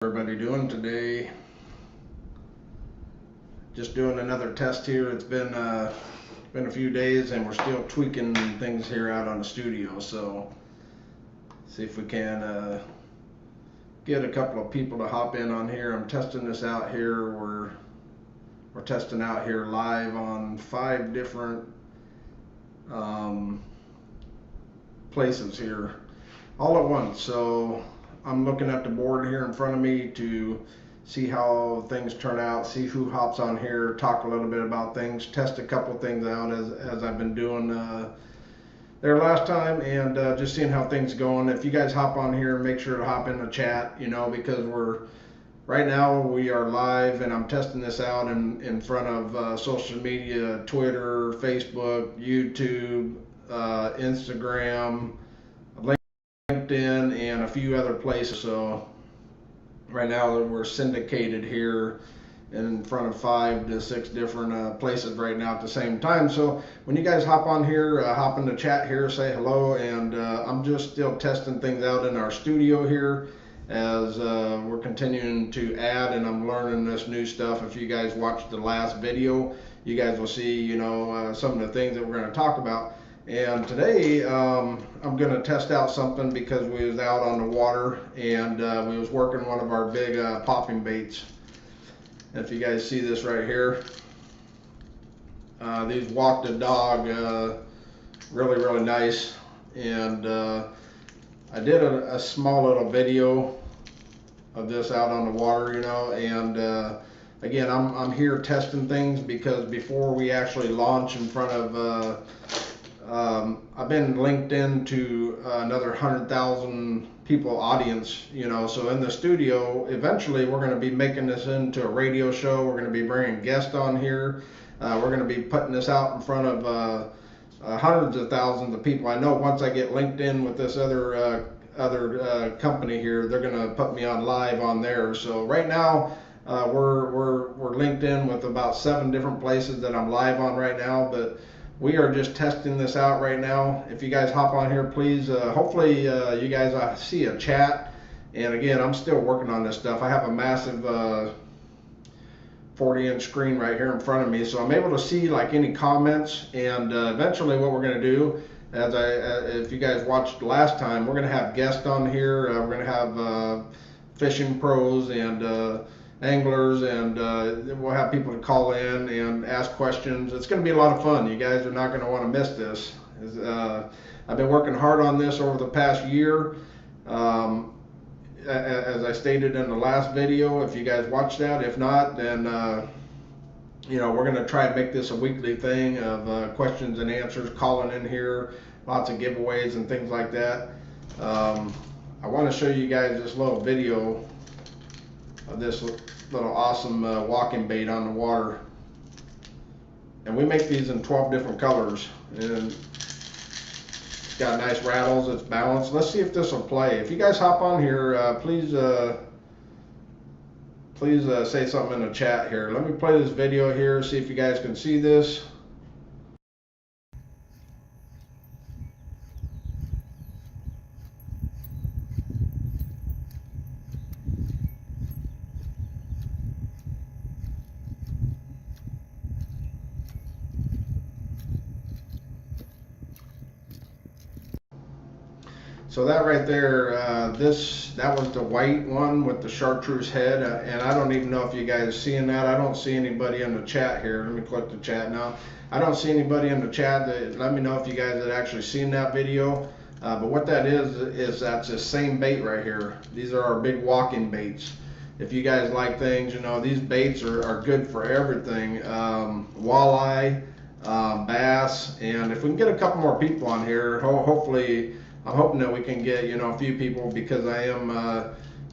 Everybody doing today? Just doing another test here. It's been a few days and we're still tweaking things here out on the studio, so see if we can get a couple of people to hop in on here. I'm testing this out here. We're testing out here live on 5 different places here all at once. So I'm looking at the board here in front of me to see how things turn out, see who hops on here, talk a little bit about things, test a couple things out as I've been doing there last time, and just seeing how things going. If you guys hop on here, make sure to hop in the chat, because right now we are live and I'm testing this out in front of social media, Twitter, Facebook, YouTube, Instagram, LinkedIn, and a few other places. So right now we're syndicated here in front of 5 to 6 different places right now at the same time. So when you guys hop on here, hop in the chat here, say hello, and I'm just still testing things out in our studio here as we're continuing to add, and I'm learning this new stuff. If you guys watched the last video, you guys will see some of the things that we're going to talk about. And today I'm going to test out something because we was out on the water and we was working one of our big popping baits. If you guys see this right here, these walk the dog, really nice. And I did a small little video of this out on the water, and again, I'm here testing things because before we actually launch in front of I've been linked into another 100,000 people audience, so in the studio, eventually we're going to be making this into a radio show. We're going to be bringing guests on here. We're going to be putting this out in front of hundreds of thousands of people. I know once I get linked in with this other company here, they're going to put me on live on there. So right now we're linked in with about 7 different places that I'm live on right now, but we are just testing this out right now. If you guys hop on here, please, hopefully you guys see a chat. And again, I'm still working on this stuff. I have a massive 40-inch screen right here in front of me, so I'm able to see like any comments. And eventually what we're going to do, if you guys watched last time, we're going to have guests on here. We're going to have fishing pros and anglers, and we'll have people to call in and ask questions. It's going to be a lot of fun. You guys are not going to want to miss this. I've been working hard on this over the past year. As I stated in the last video, if you guys watched that, if not, then we're going to try and make this a weekly thing of questions and answers, calling in here, lots of giveaways and things like that. I want to show you guys this little video of this little awesome walking bait on the water. And we make these in 12 different colors, and it's got nice rattles, it's balanced. Let's see if this will play. If you guys hop on here, please say something in the chat here. Let me play this video here, see if you guys can see this. So that right there, that was the white one with the chartreuse head, and I don't even know if you guys are seeing that. I don't see anybody in the chat here. Let me click the chat now. I don't see anybody in the chat. Let me know if you guys had actually seen that video. But what that is that's the same bait right here. These are our big walking baits. If you guys like things, these baits are good for everything. Walleye, bass, and if we can get a couple more people on here, hopefully, I'm hoping that we can get a few people, because I am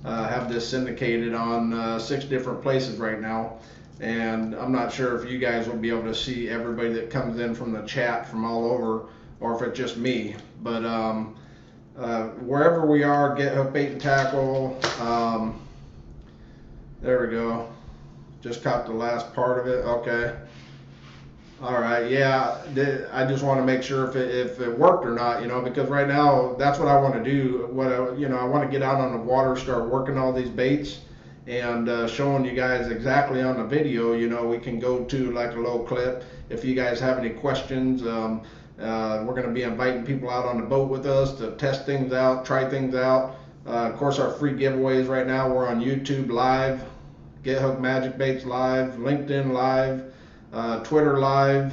have this syndicated on 6 different places right now, and I'm not sure if you guys will be able to see everybody that comes in from the chat from all over, or if it's just me. But wherever we are, Get Hook Bait and Tackle. There we go. Just caught the last part of it. Okay. All right, yeah, I just want to make sure if it worked or not, because right now that's what I want to do. I want to get out on the water, start working all these baits, and showing you guys exactly on the video. You know, we can go to like a little clip if you guys have any questions. We're going to be inviting people out on the boat with us to test things out, try things out. Of course, our free giveaways right now, we're on YouTube Live, Get Hooked Magic Baits Live, LinkedIn Live, Twitter Live,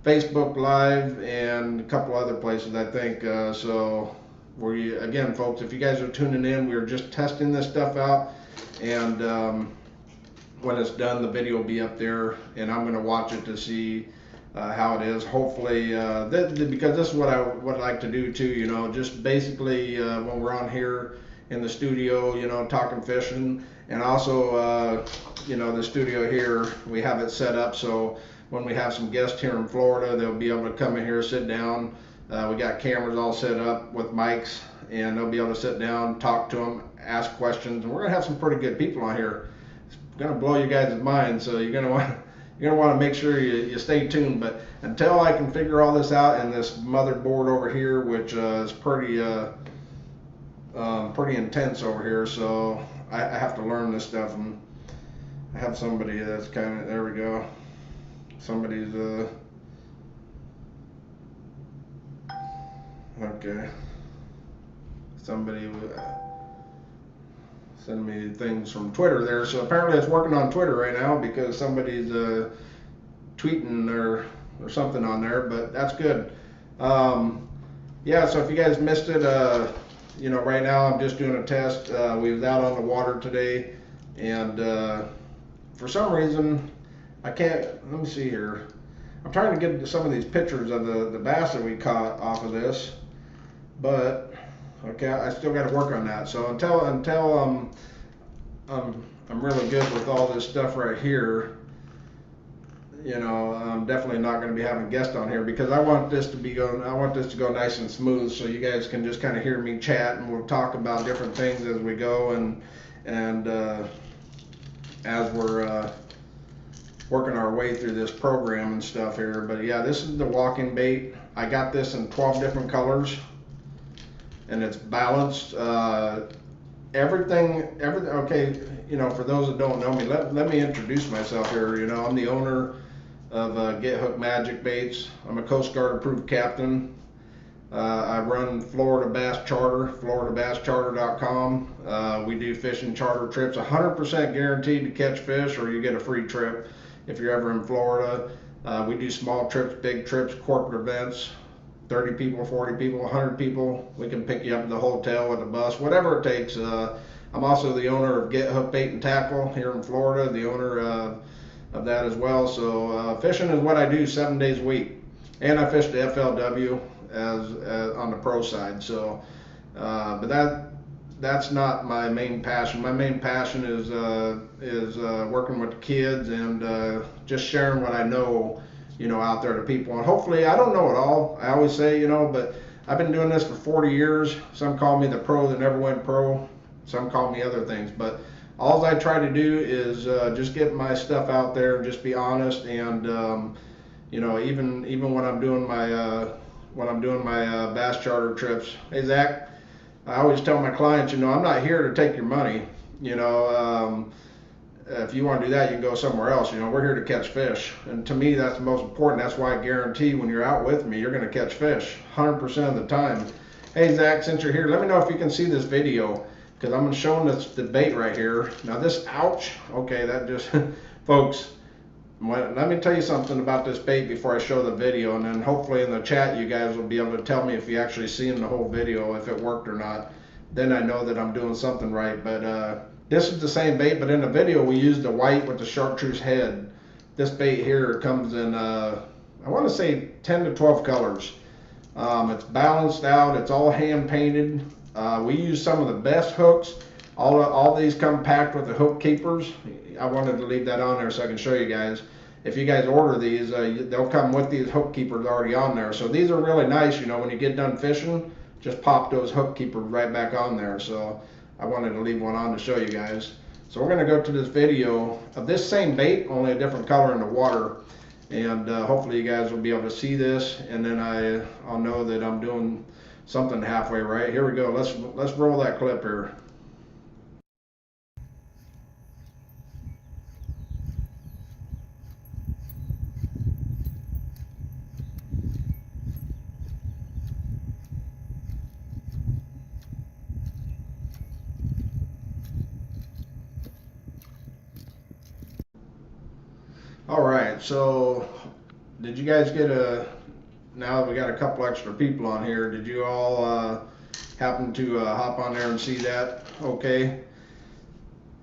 Facebook Live, and a couple other places, I think. So again, folks, if you guys are tuning in, we're just testing this stuff out, and when it's done, the video will be up there, and I'm going to watch it to see how it is. Hopefully, because this is what I would like to do too, you know, just basically when we're on here in the studio, you know, talking fishing, and also, you know, the studio here, we have it set up so when we have some guests here in Florida, they'll be able to come in here, sit down. We got cameras all set up with mics, and they'll be able to sit down, talk to them, ask questions, and we're gonna have some pretty good people on here. It's gonna blow you guys' minds, so you're gonna want to make sure you stay tuned. But until I can figure all this out, and this motherboard over here, which is pretty intense over here, so I have to learn this stuff. And I have somebody that's kind of, there we go. Somebody's okay. Somebody send me things from Twitter there. So apparently it's working on Twitter right now because somebody's tweeting or something on there, but that's good. Yeah, so if you guys missed it, you know, right now I'm just doing a test. We was out on the water today, and for some reason I can't, let me see here. I'm trying to get some of these pictures of the bass that we caught off of this, but okay, I still got to work on that. So until I'm really good with all this stuff right here, you know, I'm definitely not going to be having guests on here because I want this to go nice and smooth, so you guys can just kind of hear me chat, and we'll talk about different things as we go, and as we're working our way through this program and stuff here. But yeah, this is the walking bait. I got this in 12 different colors, and it's balanced. Everything. Okay, you know, for those that don't know me, let me introduce myself here. You know, I'm the owner of Get Hooked Magic Baits. I'm a Coast Guard approved captain. I run Florida Bass Charter, floridabascharter.com. We do fishing charter trips, 100% guaranteed to catch fish, or you get a free trip if you're ever in Florida. We do small trips, big trips, corporate events, 30 people, 40 people, 100 people. We can pick you up at the hotel with a bus, whatever it takes. I'm also the owner of Get Hooked Bait and Tackle here in Florida, the owner of that as well. So fishing is what I do 7 days a week, and I fish the FLW as on the pro side. So, but that's not my main passion. My main passion is working with the kids and just sharing what I know, you know, out there to people. And hopefully, I don't know it all. I always say, you know, but I've been doing this for 40 years. Some call me the pro that never went pro. Some call me other things. But all I try to do is just get my stuff out there and just be honest. And you know, even when I'm doing my bass charter trips, hey Zach, I always tell my clients, you know, I'm not here to take your money. You know, if you want to do that, you can go somewhere else. You know, we're here to catch fish, and to me, that's the most important. That's why I guarantee when you're out with me, you're going to catch fish 100% of the time. Hey Zach, since you're here, let me know if you can see this video, because I'm showing the bait right here. Now this, ouch, okay, that just, folks, let me tell you something about this bait before I show the video, and then hopefully in the chat you guys will be able to tell me if you actually seen the whole video, if it worked or not. Then I know that I'm doing something right. But this is the same bait, but in the video we used the white with the chartreuse head. This bait here comes in, I want to say 10 to 12 colors. It's balanced out, it's all hand painted. We use some of the best hooks. All these come packed with the hook keepers. I wanted to leave that on there so I can show you guys. If you guys order these, they'll come with these hook keepers already on there. So these are really nice, you know, when you get done fishing, just pop those hook keepers right back on there. So I wanted to leave one on to show you guys. So we're going to go to this video of this same bait, only a different color in the water. And hopefully you guys will be able to see this, and then I'll know that I'm doing something halfway right. Here we go. Let's roll that clip here. All right, so did you guys get now that we got a couple extra people on here, did you all happen to hop on there and see that? Okay.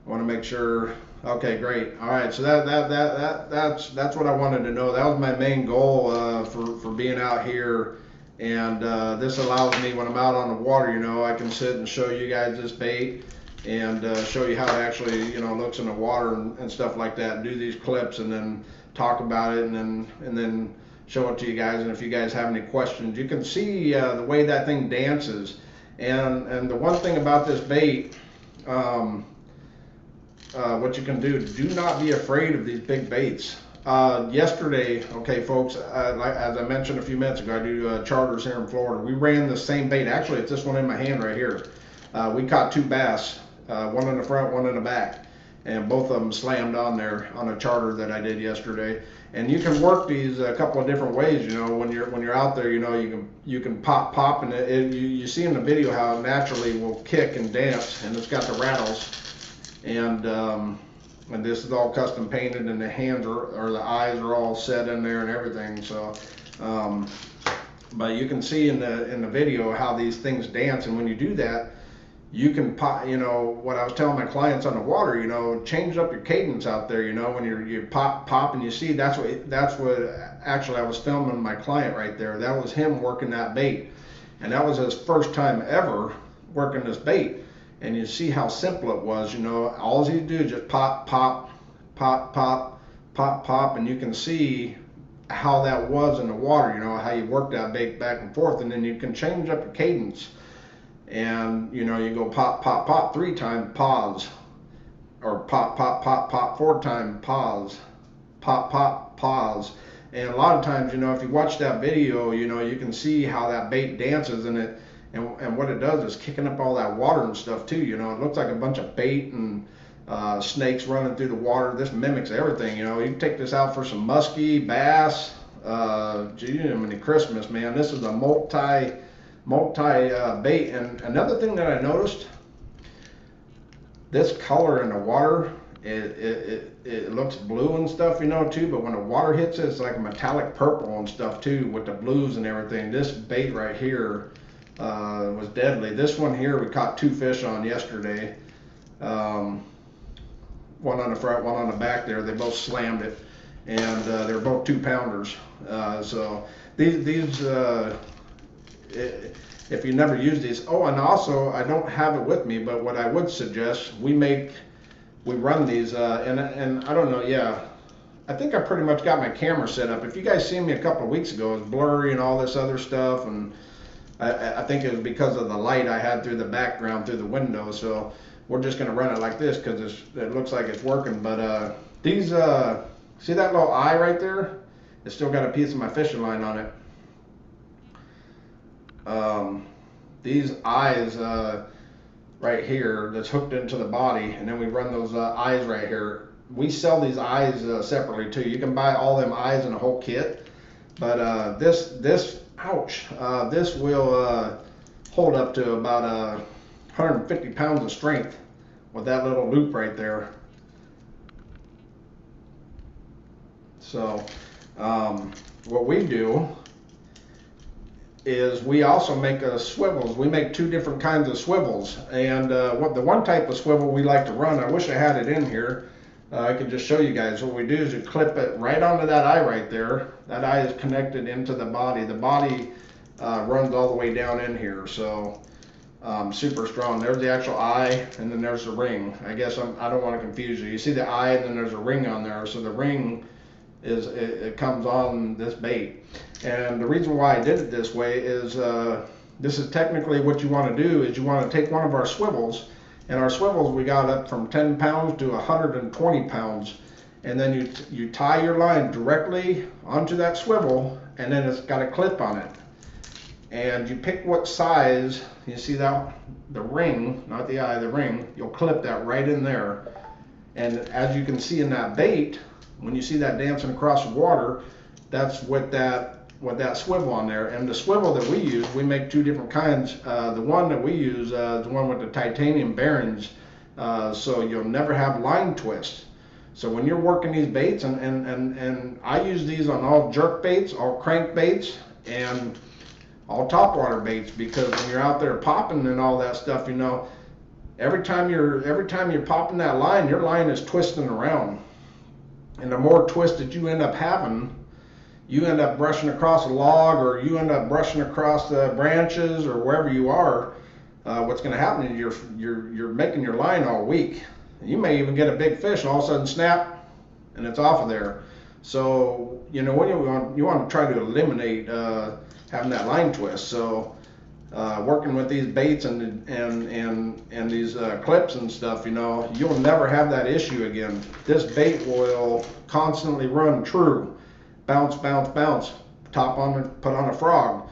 I want to make sure. Okay, great. All right, so that's what I wanted to know. That was my main goal for being out here, and this allows me when I'm out on the water, I can sit and show you guys this bait and show you how it actually looks in the water and stuff like that. And do these clips and then talk about it and then show it to you guys. And if you guys have any questions, you can see the way that thing dances. And the one thing about this bait. What you can do not be afraid of these big baits. Yesterday, okay folks, as I mentioned a few minutes ago, I do charters here in Florida. We ran the same bait. Actually, it's this one in my hand right here. We caught 2 bass, one in the front, one in the back, and both of them slammed on there on a charter that I did yesterday. And you can work these a couple of different ways. When you're out there, you can pop, and you see in the video how it naturally will kick and dance, and it's got the rattles. And this is all custom painted, and the hands or the eyes are all set in there and everything. So, but you can see in the video how these things dance, and when you do that, you can pop. What I was telling my clients on the water, change up your cadence out there. When you pop, and you see that's what actually I was filming my client right there. That was him working that bait, and that was his first time ever working this bait. And you see how simple it was, all you do is just pop, pop, pop, pop, pop, pop, and you can see how that was in the water, how you work that bait back and forth, and then you can change up your cadence. And, you go pop, pop, pop 3 times, pause, or pop, pop, pop, pop 4 times, pause, pop, pop, pause. And a lot of times, if you watch that video, you can see how that bait dances, and what it does is kicking up all that water and stuff too. It looks like a bunch of bait and snakes running through the water. This mimics everything. You can take this out for some muskie, bass, Christmas, man. This is a multi bait. And another thing that I noticed, this color in the water, it looks blue and stuff, too. But when the water hits it, it's like a metallic purple and stuff too, with the blues and everything. This bait right here was deadly. This one here we caught 2 fish on yesterday, one on the front, one on the back there. They both slammed it, and they're both 2-pounders. So these if you never use these, and also I don't have it with me, but what I would suggest, we run these and I don't know, I think I pretty much got my camera set up. If you guys seen me a couple of weeks ago, it was blurry and all this other stuff, and I think it was because of the light I had through the background through the window. So we're just going to run it like this because it looks like it's working. But these, see that little eye right there? It's still got a piece of my fishing line on it. These eyes right here that's hooked into the body, and then we run those eyes right here. We sell these eyes separately too. You can buy all them eyes in a whole kit. But this will hold up to about 150 pounds of strength with that little loop right there. So what we do is we also make swivels. We make 2 different kinds of swivels, and the one type of swivel we like to run, I wish I had it in here. I can just show you guys. What we do is you clip it right onto that eye right there. That eye is connected into the body. The body runs all the way down in here, so super strong. There's the actual eye, and then there's the ring. I guess I don't want to confuse you. You see the eye, and then there's a ring on there. So the ring it comes on this bait. And the reason why I did it this way is this is technically what you want to do is you want to take one of our swivels. And our swivels, we got up from 10 pounds to 120 pounds. And then you tie your line directly onto that swivel, and then it's got a clip on it. And you pick what size, you see that, the ring, not the eye, the ring, you'll clip that right in there. And as you can see in that bait, when you see that dancing across the water, that's with that swivel on there. And the swivel that we use, we make 2 different kinds. The one that we use is the one with the titanium bearings, so you'll never have line twist. So when you're working these baits, and I use these on all jerk baits, all crank baits, and all topwater baits, because when you're out there popping and all that stuff, you know, every time you're popping that line, your line is twisting around, and the more twist that you end up having, you end up brushing across a log, or you end up brushing across the branches, or wherever you are. What's going to happen is you're making your line all weak. You may even get a big fish, and all of a sudden snap, and it's off of there. So you know what you want to try to eliminate having that line twist. So working with these baits and these clips and stuff, you know, you'll never have that issue again. This bait will constantly run true. Bounce, bounce, bounce. Put on a frog.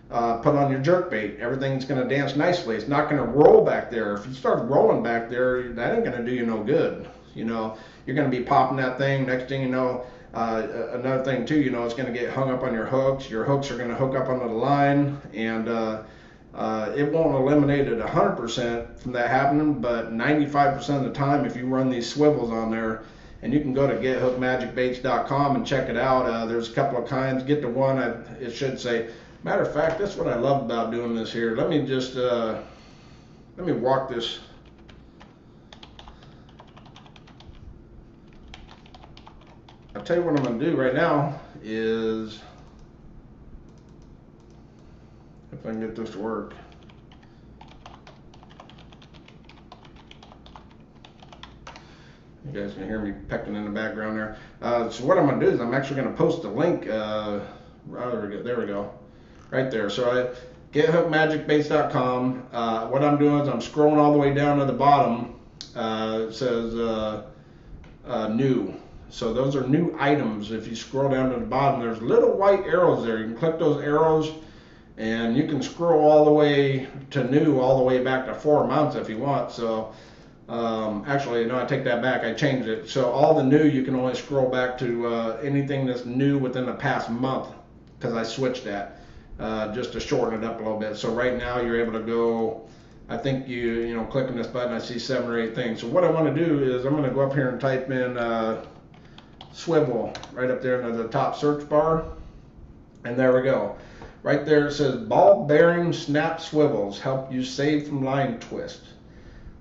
Put on your jerk bait. Everything's going to dance nicely. It's not going to roll back there. If you start rolling back there, that ain't going to do you no good. You know, you're going to be popping that thing. Next thing you know, another thing too, you know, it's going to get hung up on your hooks. Your hooks are going to hook up onto the line, and it won't eliminate it 100% from that happening, but 95% of the time, if you run these swivels on there, and you can go to gethookmagicbaits.com and check it out. There's a couple of kinds. Get the one, it should say. Matter of fact, that's what I love about doing this here. Let me just, let me walk this. I'll tell you what I'm going to do right now is, if I can get this to work. You guys can hear me pecking in the background there. So what I'm going to do is I'm actually going to post a link. There we go. Right there. So gethookmagicbaits.com. What I'm doing is I'm scrolling all the way down to the bottom. It says new. So those are new items. If you scroll down to the bottom, there's little white arrows there. You can click those arrows, and you can scroll all the way to new, all the way back to 4 months if you want. So actually, no, I take that back. I changed it. So all the new, you can only scroll back to anything that's new within the past month, because I switched that just to shorten it up a little bit. So right now you're able to go, I think you know, clicking this button, I see 7 or 8 things. So what I want to do is I'm going to go up here and type in swivel right up there into the top search bar, and there we go. Right there it says ball bearing snap swivels help you save from line twist.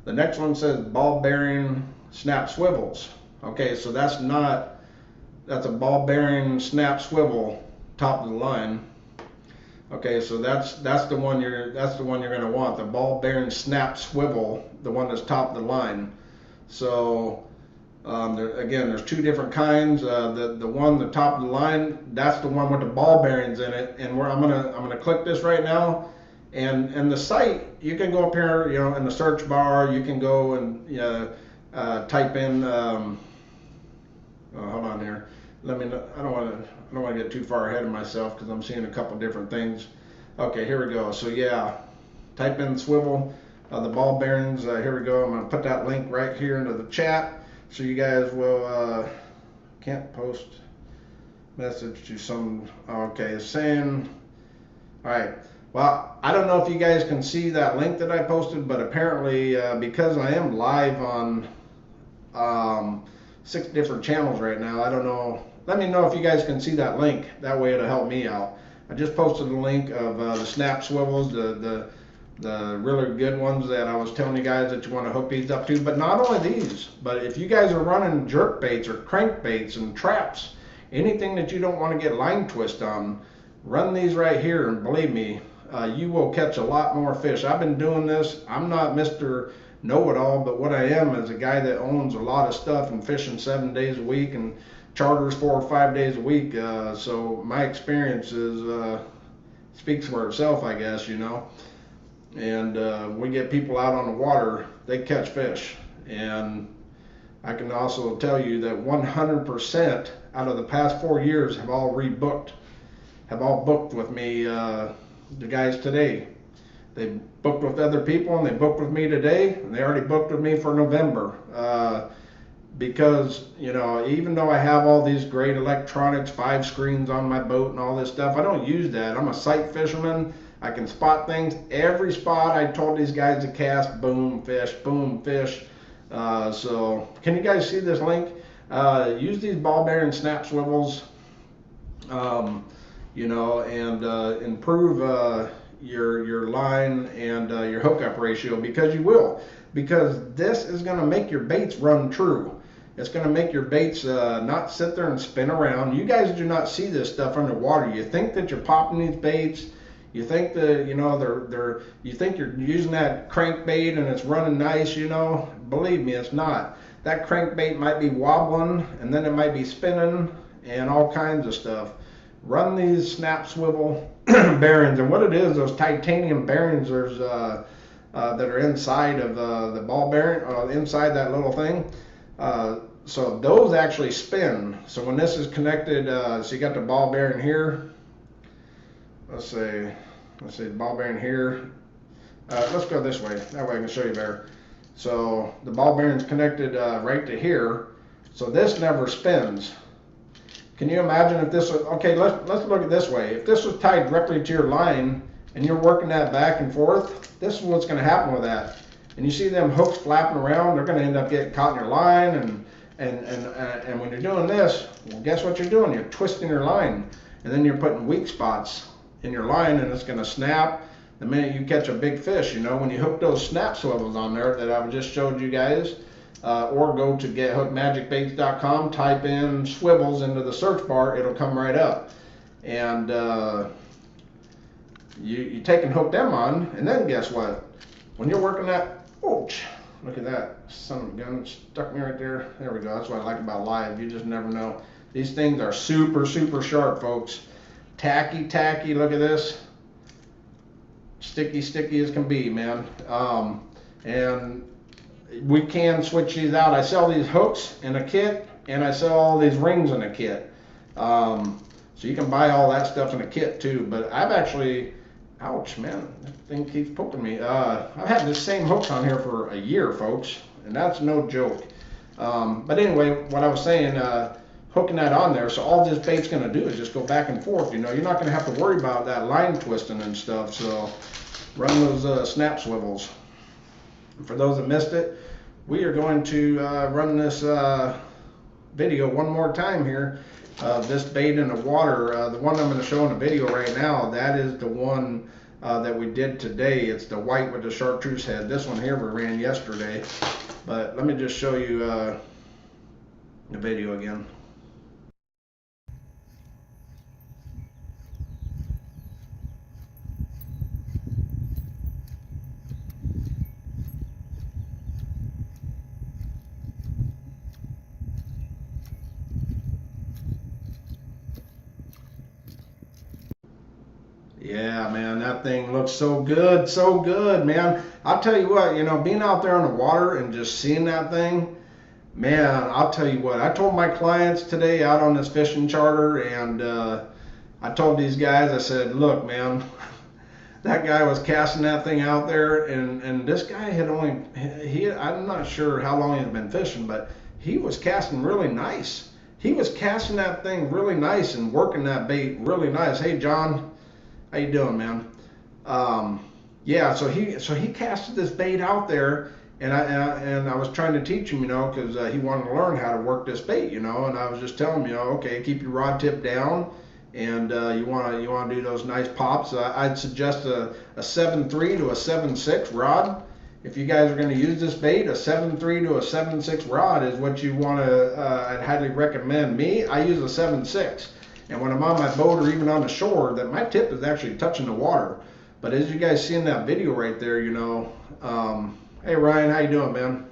The next one says ball bearing snap swivels. Okay, so that's a ball bearing snap swivel top of the line. Okay, so that's the one you're going to want, the ball bearing snap swivel, the one that's top of the line. So again, there's 2 different kinds. The one the top of the line, that's the one with the ball bearings in it. And I'm gonna click this right now. And the site, you can go up here, you know, in the search bar, you can go and type in. Hold on here. I don't want to get too far ahead of myself, because I'm seeing a couple different things. Okay, here we go. So yeah, type in swivel, the ball bearings. Here we go. I'm gonna put that link right here into the chat, so you guys will. Can't post message to some. Okay, saying. All right. Well, I don't know if you guys can see that link that I posted, but apparently because I am live on 6 different channels right now, I don't know. Let me know if you guys can see that link. That way it'll help me out. I just posted a link of the snap swivels, the really good ones that I was telling you guys that you want to hook these up to. But not only these, but if you guys are running jerk baits or crank baits and traps, anything that you don't want to get line twist on, run these right here, and believe me, you will catch a lot more fish. I've been doing this. I'm not Mr. Know-it-all, but what I am is a guy that owns a lot of stuff and fishing 7 days a week and charters 4 or 5 days a week. So my experience speaks for itself, I guess, you know. And we get people out on the water, they catch fish. And I can also tell you that 100% out of the past 4 years have all booked with me. The guys today, they booked with other people, and they booked with me today, and they already booked with me for November. Because, you know, even though I have all these great electronics, 5 screens on my boat and all this stuff, I don't use that. I'm a sight fisherman. I can spot things. Every spot I told these guys to cast, boom, fish, boom, fish. So can you guys see this link? use these ball bearing snap swivels, you know, and improve your line and your hookup ratio, because you will. Because this is going to make your baits run true. It's going to make your baits not sit there and spin around. You guys do not see this stuff underwater. You think that you're popping these baits. You think that, you know, you think you're using that crankbait and it's running nice, you know. Believe me, it's not. That crankbait might be wobbling, and then it might be spinning and all kinds of stuff. Run these snap swivel bearings, and what it is, those titanium bearings that are inside of the ball bearing, inside that little thing. So those actually spin. So when this is connected, so you got the ball bearing here. Let's say ball bearing here. Let's go this way. That way I can show you better. So the ball bearing's connected right to here. So this never spins. Can you imagine if this was, okay, let's look at it this way. If this was tied directly to your line and you're working that back and forth, this is what's going to happen with that. And you see them hooks flapping around, they're going to end up getting caught in your line, and when you're doing this, well, guess what you're doing? You're twisting your line, and then you're putting weak spots in your line, and it's going to snap the minute you catch a big fish. You know, when you hook those snap swivels on there that I've just showed you guys, or go to gethookmagicbaits.com, type in swivels into the search bar, it'll come right up. And you take and hook them on, and then guess what? When you're working that, ouch, look at that, son of a gun, stuck me right there. There we go. That's what I like about live. You just never know. These things are super, super sharp, folks. Tacky, tacky, look at this. Sticky, sticky as can be, man. And we can switch these out. I sell these hooks in a kit, and I sell all these rings in a kit. So you can buy all that stuff in a kit too. But I've actually, ouch, man, that thing keeps poking me. I've had this same hook on here for a year, folks, and that's no joke. But anyway, what I was saying, hooking that on there, so all this bait's going to do is just go back and forth. You know, you're not going to have to worry about that line twisting and stuff. So run those snap swivels. For those that missed it, we are going to run this video one more time here. This bait in the water, the one I'm going to show in the video right now, that is the one that we did today. It's the white with the chartreuse head. This one here we ran yesterday. But let me just show you the video again. Yeah, man, that thing looks so good, man. I'll tell you what, you know, being out there on the water and just seeing that thing, man, I'll tell you what, I told my clients today out on this fishing charter, and I told these guys, I said, look, man, that guy was casting that thing out there, and this guy had only, I'm not sure how long he's been fishing, but he was casting really nice. He was casting that thing really nice and working that bait really nice. Hey, John. How you doing, man? Yeah, so he casted this bait out there, and I was trying to teach him, you know, because he wanted to learn how to work this bait, you know, and I was just telling him, you know, okay, keep your rod tip down, and you want to do those nice pops. I'd suggest a 7.3 to a 7.6 rod. If you guys are going to use this bait, a 7.3 to a 7.6 rod is what you want to. I'd highly recommend. Me, I use a 7.6. And when I'm on my boat or even on the shore, that my tip is actually touching the water. But as you guys see in that video right there, you know, hey Ryan, how you doing, man?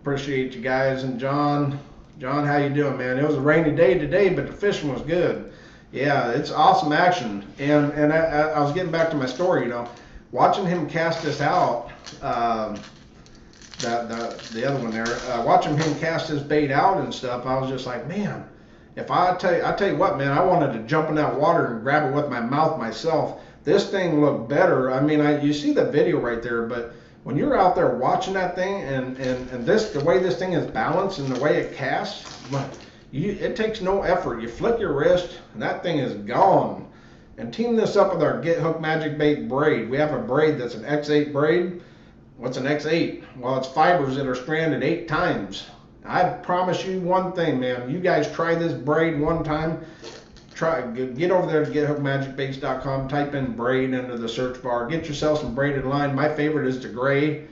Appreciate you guys. And John, how you doing, man? It was a rainy day today, but the fishing was good. Yeah, it's awesome action. And I was getting back to my story, you know, watching him cast this out, the other one there, watching him cast his bait out and stuff, I was just like, man. If I tell you what, man, I wanted to jump in that water and grab it with my mouth myself. This thing looked better. I mean, you see the video right there, but when you're out there watching that thing and the way this thing is balanced and the way it casts, it takes no effort. You flick your wrist and that thing is gone. And team this up with our Get Hook Magic Bait braid. We have a braid that's an X8 braid. What's an X8? Well, it's fibers that are stranded 8 times. I promise you one thing, man. You guys try this braid one time. Get over there to GetHookMagicBaits.com, type in braid into the search bar, get yourself some braided line. My favorite is the gray,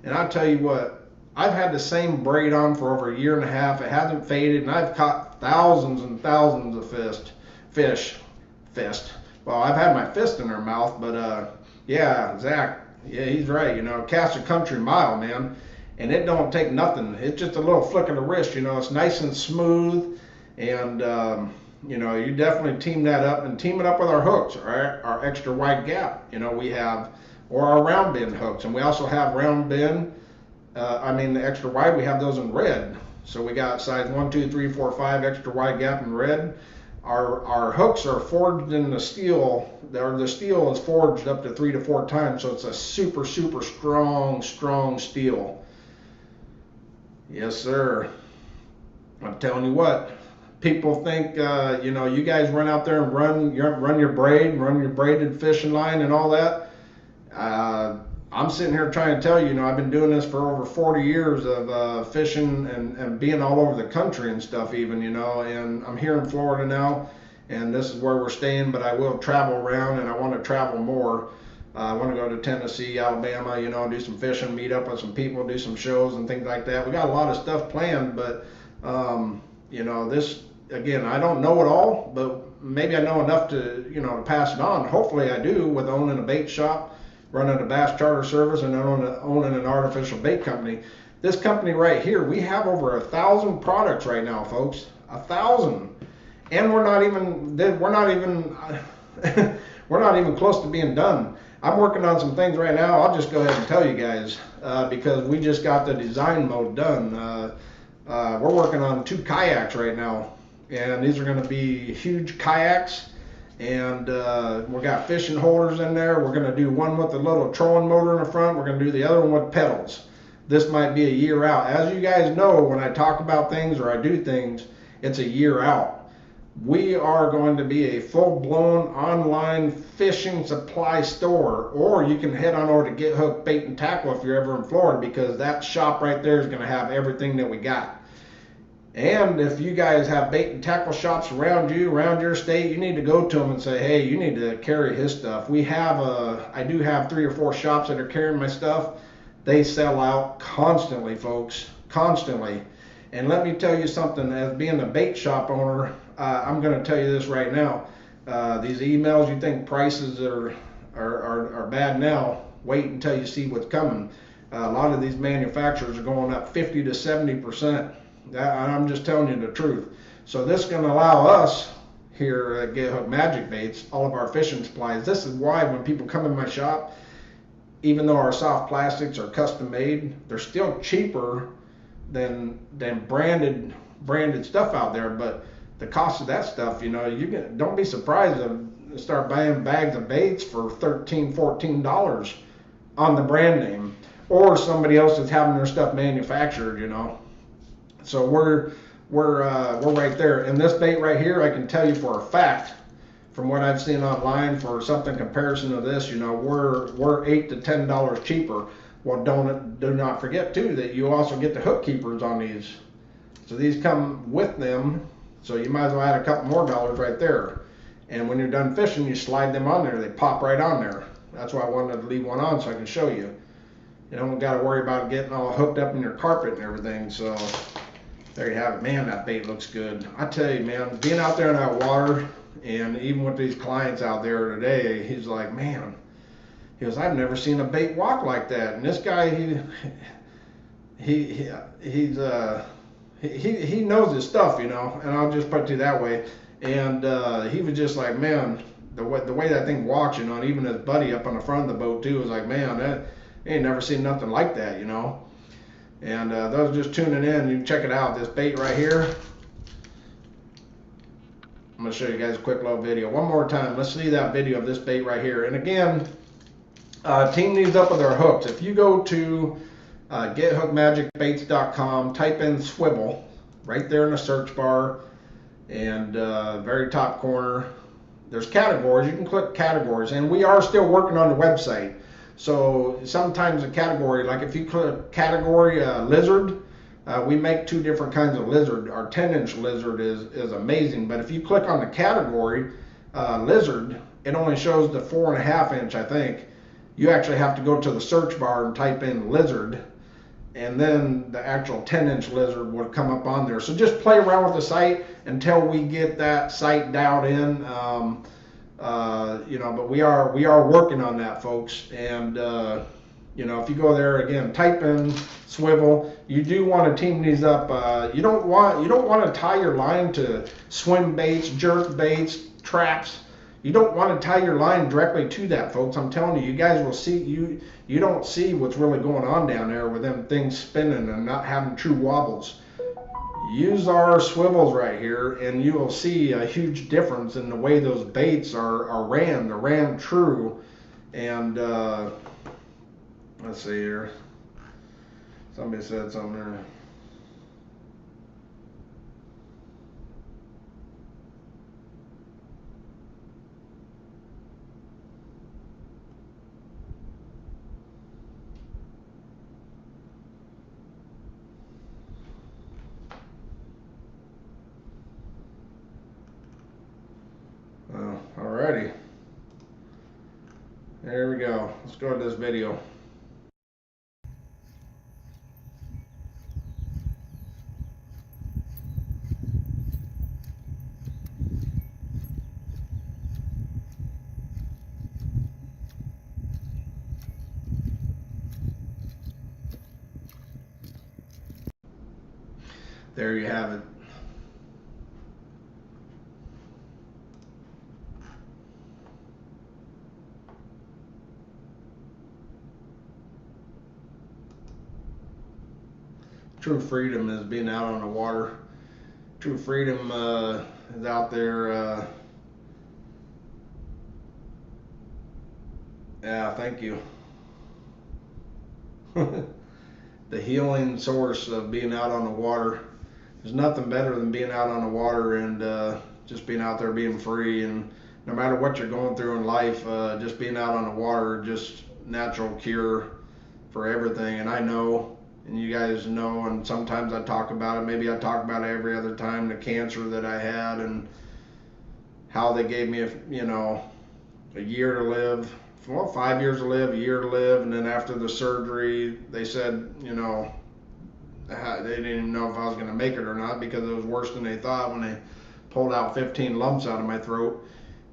and I'll tell you what, I've had the same braid on for over a year and a half. It hasn't faded, and I've caught thousands and thousands of fish. Well, I've had my fist in their mouth, but yeah, Zach, yeah, he's right. You know, cast a country mile, man, and it don't take nothing. It's just a little flick of the wrist. You know, it's nice and smooth, and you know, you definitely team that up and team it up with our hooks, our extra wide gap. You know, we have, or our round bend hooks, and we also have round bend. The extra wide, we have those in red. So we got size 1, 2, 3, 4, 5 extra wide gap in red. Our hooks are forged in the steel, or the steel is forged up to 3 to 4 times, so it's a super, super strong steel. Yes, sir. I'm telling you what, people think, you know, you guys run out there and run your braided fishing line and all that. I'm sitting here trying to tell you, you know, I've been doing this for over 40 years of fishing and being all over the country and stuff even, you know, and I'm here in Florida now, and this is where we're staying, but I will travel around, and I want to travel more. I want to go to Tennessee, Alabama, you know, do some fishing, meet up with some people, do some shows and things like that. We got a lot of stuff planned, but, you know, this, again, I don't know it all, but maybe I know enough to, you know, to pass it on. Hopefully I do, with owning a bait shop, running a bass charter service, and owning an artificial bait company. This company right here, we have over 1,000 products right now, folks. 1,000, and we're not even we're not even close to being done. I'm working on some things right now. I'll just go ahead and tell you guys because we just got the design mode done. We're working on 2 kayaks right now, and these are going to be huge kayaks. And we got fishing holders in there. We're going to do one with a little trolling motor in the front. We're going to do the other one with pedals. This might be a year out. As you guys know, when I talk about things or I do things, it's a year out. We are going to be a full-blown online fishing supply store, or you can head on over to Get Hooked Bait and Tackle if you're ever in Florida, because that shop right there is going to have everything that we got. And if you guys have bait and tackle shops around you, around your state, you need to go to them and say, hey, you need to carry his stuff. I do have 3 or 4 shops that are carrying my stuff. They sell out constantly, folks, constantly. And let me tell you something, as being a bait shop owner, I'm going to tell you this right now. These emails, you think prices are bad now, wait until you see what's coming. A lot of these manufacturers are going up 50 to 70%. I'm just telling you the truth. So this is going to allow us here at Get Hooked Magic Baits, all of our fishing supplies. This is why when people come in my shop, even though our soft plastics are custom made, they're still cheaper than branded stuff out there. But the cost of that stuff, you know, don't be surprised to start buying bags of baits for $13, $14 on the brand name, or somebody else is having their stuff manufactured, you know. So we're right there. And this bait right here, I can tell you for a fact, from what I've seen online, for something comparison to this, you know, we're $8 to $10 cheaper. Well, do not forget too that you also get the hook keepers on these. So these come with them. So you might as well add a couple more dollars right there. And when you're done fishing, you slide them on there. They pop right on there. That's why I wanted to leave one on so I can show you. You don't got to worry about getting all hooked up in your carpet and everything. So there you have it. Man, that bait looks good. I tell you, man, being out there in that water, and even with these clients out there today, he's like, man, he goes, I've never seen a bait walk like that. And this guy, he knows his stuff, you know, and I'll just put it to you that way. And he was just like, man, the way that thing walks, you know, and even his buddy up on the front of the boat too was like, man, that ain't never seen nothing like that, you know. And those just tuning in, you can check it out. This bait right here, I'm going to show you guys a quick little video. One more time, let's see that video of this bait right here. And again, team these up with our hooks. If you go to GetHookedMagicBaits.com, type in swivel right there in the search bar, and very top corner, there's categories. You can click categories, and we are still working on the website. So sometimes a category, like if you click category lizard, We make two different kinds of lizard. Our 10-inch lizard is amazing, but if you click on the category lizard, it only shows the 4.5-inch, I think. You actually have to go to the search bar and type in lizard, and then the actual 10-inch lizard would come up on there. So just play around with the site until we get that site dialed in. But we are working on that, folks. And if you go there again, type in swivel. You do want to team these up. You don't want to tie your line to swim baits, jerk baits, traps. You don't want to tie your line directly to that, folks. I'm telling you, you guys will see, you don't see what's really going on down there with them things spinning and not having true wobbles. Use our swivels right here, and you will see a huge difference in the way those baits are ran. They're ran true. And let's see here. Somebody said something there. Alrighty. There we go. Let's go to this video. There you have it. True freedom is being out on the water. True freedom is out there. Yeah, thank you. The healing source of being out on the water. There's nothing better than being out on the water and just being out there being free. And no matter what you're going through in life, just being out on the water, just natural cure for everything. And I know, and you guys know, and sometimes I talk about it. Maybe I talk about it every other time, the cancer that I had and how they gave me a year to live. Well, 5 years to live, a year to live, and then after the surgery, they said, they didn't even know if I was going to make it or not because it was worse than they thought when they pulled out 15 lumps out of my throat.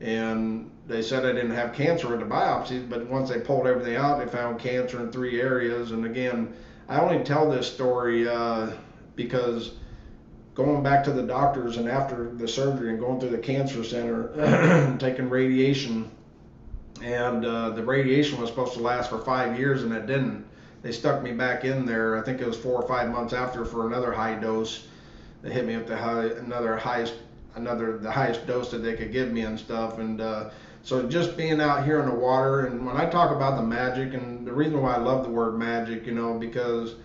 And they said I didn't have cancer with the biopsies, but once they pulled everything out, they found cancer in 3 areas. And again, I only tell this story because going back to the doctors and after the surgery and going through the cancer center, taking radiation, and the radiation was supposed to last for 5 years and it didn't. They stuck me back in there. I think it was 4 or 5 months after for another high dose. They hit me with the highest dose that they could give me and stuff. And so just being out here in the water, and when I talk about the magic, and the reason why I love the word magic, because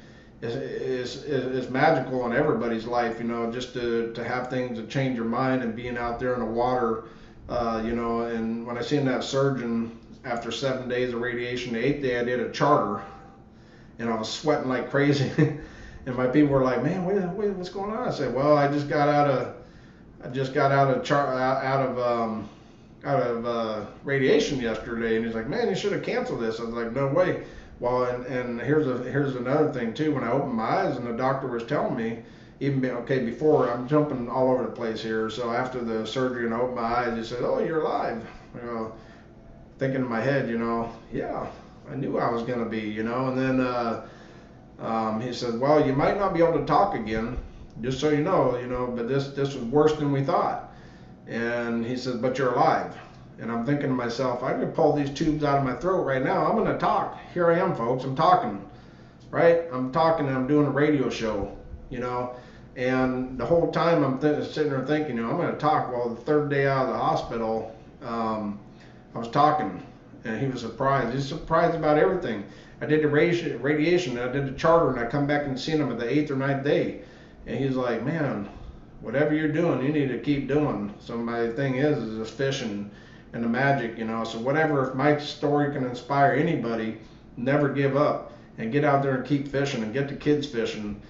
it's magical in everybody's life, just to have things that change your mind and being out there in the water. And when I seen that surgeon after 7 days of radiation, the 8th day I did a charter, and I was sweating like crazy. And my people were like, "Man, what's going on?" I said, "Well, I just got out of radiation yesterday." And he's like, "Man, you should have canceled this." I was like, "No way." Well, and here's another thing too. When I opened my eyes and the doctor was telling me, before, I'm jumping all over the place here. So after the surgery and I opened my eyes, he said, "Oh, you're alive." Thinking in my head, yeah, I knew I was going to be, and then he said, "Well, you might not be able to talk again, just so you know, but this was worse than we thought." And he said, "But you're alive." And I'm thinking to myself, I could pull these tubes out of my throat right now. I'm going to talk. Here I am, folks. I'm talking, right? I'm talking and I'm doing a radio show, And the whole time I'm sitting there thinking, I'm going to talk. Well, the 3rd day out of the hospital, I was talking, and he was surprised. He's surprised about everything. I did the radiation, and I did the charter, and I come back and seen him at the 8th or 9th day. And he's like, "Man, whatever you're doing, you need to keep doing." So my thing is this fishing and the magic, So whatever, if my story can inspire anybody, never give up and get out there and keep fishing and get the kids fishing.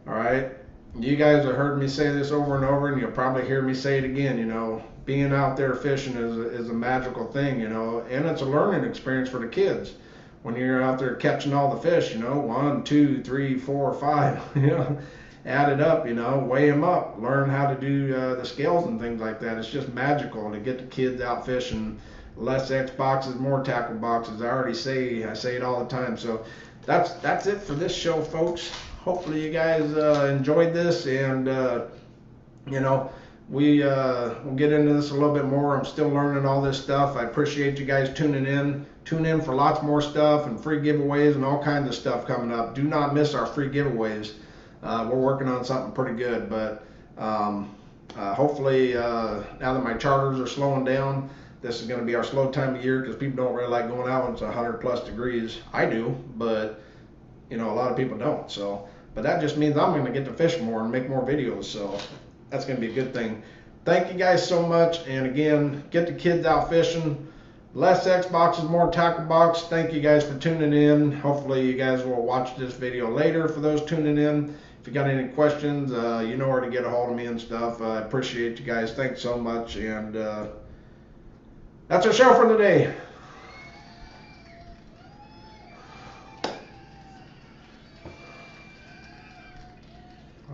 All right. You guys have heard me say this over and over, and you'll probably hear me say it again. You know, being out there fishing is a magical thing, you know, and it's a learning experience for the kids. When you're out there catching all the fish, you know, 1, 2, 3, 4, 5, you know, add it up, you know, weigh them up, learn how to do the scales and things like that. It's just magical to get the kids out fishing. Less X boxes, more tackle boxes. I say it all the time. So that's it for this show, folks. Hopefully you guys enjoyed this, and you know, we'll get into this a little bit more. I'm still learning all this stuff. I appreciate you guys tuning in. Tune in for lots more stuff and free giveaways and all kinds of stuff coming up. Do not miss our free giveaways. We're working on something pretty good, but hopefully now that my charters are slowing down, this is going to be our slow time of year because people don't really like going out when it's 100+ degrees. I do, but you know, a lot of people don't. So, but that just means I'm going to get to fish more and make more videos. So that's going to be a good thing. Thank you guys so much. And again, get the kids out fishing. Less X boxes, more tackle box. Thank you guys for tuning in. Hopefully you guys will watch this video later for those tuning in. If you got any questions, you know where to get a hold of me and stuff. I appreciate you guys. Thanks so much. And that's our show for today.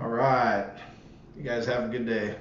All right. You guys have a good day.